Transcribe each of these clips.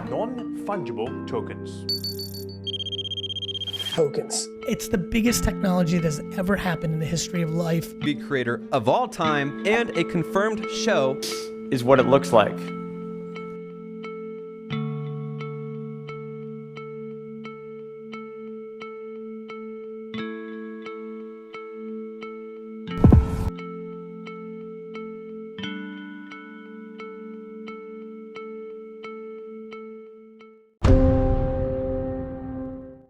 Non-fungible tokens. Tokens. It's the biggest technology that has ever happened in the history of life. Big creator of all time and a confirmed show Is what it looks like.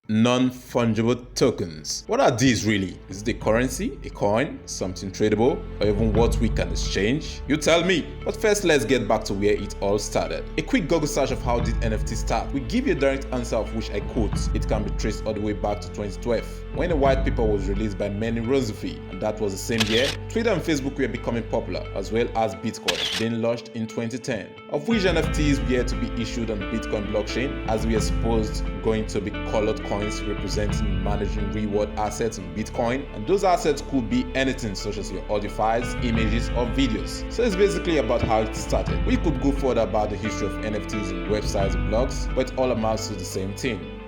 Non-fungible tokens. What are these really? Is it a currency, a coin, something tradable, or even what we can exchange? You tell me. But first, let's get back to where it all started. A quick Google search of how did NFT start will give you a direct answer of which I quote. It can be traced all the way back to 2012, when a white paper was released by Manny Roosevelt, and that was the same year Twitter and Facebook were becoming popular, as well as Bitcoin being launched in 2010, of which NFTs were to be issued on the Bitcoin blockchain, as we are supposed going to be colored coins representing managing reward assets on Bitcoin, and those assets could be anything such as your audio files, images, or videos. So it's basically about how it started. We could go further about the history of NFTs in websites and blogs, but it all amounts to the same thing.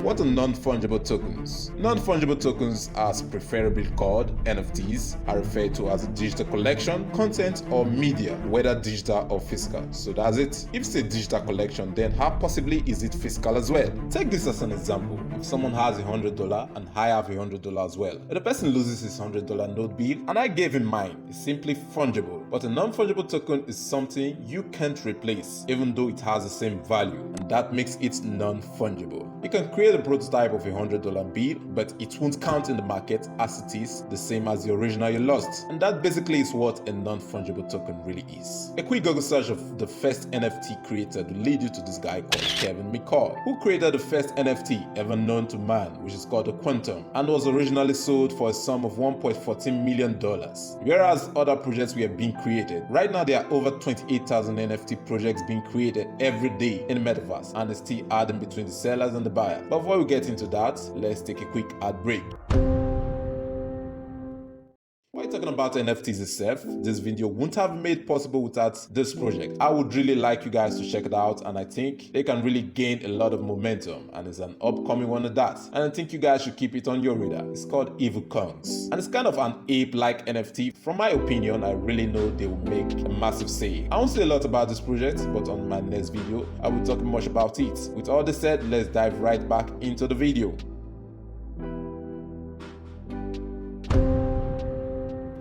What are non-fungible tokens? Non-fungible tokens, as preferably called NFTs, are referred to as a digital collection, content, or media, whether digital or physical. So that's it. If it's a digital collection, then how possibly is it physical as well? Take this as an example. If someone has $100 and I have $100 as well, if the person loses his $100 note bill and I gave him mine, it's simply fungible. But a non-fungible token is something you can't replace, even though it has the same value, and that makes it non-fungible. You can create a prototype of a $100 bill, but it won't count in the market as it is the same as the original you lost. And that basically is what a non-fungible token really is. A quick Google search of the first NFT created will lead you to this guy called Kevin McCall, who created the first NFT ever known to man, which is called the Quantum, and was originally sold for a sum of $1.14 million. Whereas other projects were being created. Right now there are over 28,000 NFT projects being created every day in the metaverse, and it's still adding between the sellers and the buyers. But before we get into that, let's take a quick ad break. While talking about NFTs itself, this video wouldn't have been made possible without this project. I would really like you guys to check it out, and I think they can really gain a lot of momentum, and it's an upcoming one of that. And I think you guys should keep it on your radar. It's called Evil Kongs, and it's kind of an ape-like NFT. From my opinion, I really know they will make a massive sale. I won't say a lot about this project, but on my next video, I will talk much about it. With all this said, let's dive right back into the video.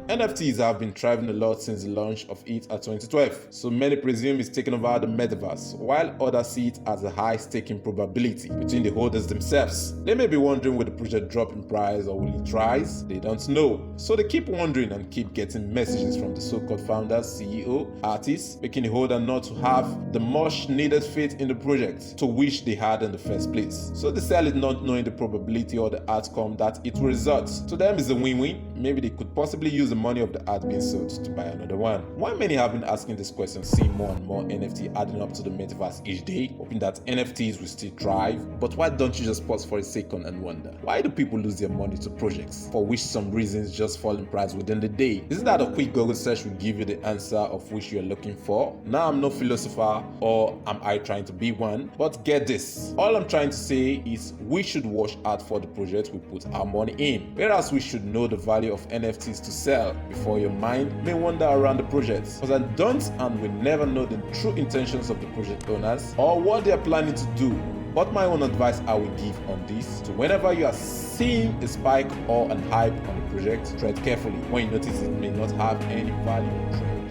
NFTs have been thriving a lot since the launch of it at 2012, so many presume it's taken over the metaverse, while others see it as a high staking probability between the holders themselves. They may be wondering will the project drop in price or will it rise? They don't know. So they keep wondering and keep getting messages from the so-called founders, CEO, artists, making the holder not to have the much needed faith in the project to which they had in the first place. So they sell it not knowing the probability or the outcome that it will result. To them it's a win-win. Maybe they could possibly use the money of the art being sold to buy another one. Why many have been asking this question, seeing more and more NFT adding up to the metaverse each day, hoping that NFTs will still thrive. But why don't you just pause for a second and wonder, why do people lose their money to projects for which some reasons just fall in price within the day? Isn't that a quick Google search will give you the answer of which you're looking for? Now I'm no philosopher, or am I trying to be one, but get this, all I'm trying to say is we should watch out for the projects we put our money in, whereas we should know the value of NFTs to sell before your mind may wander around the projects, because I don't and will never know the true intentions of the project owners or what they are planning to do. But my own advice I will give on this: so whenever you are seeing a spike or an hype on a project, tread carefully when you notice it may not have any value.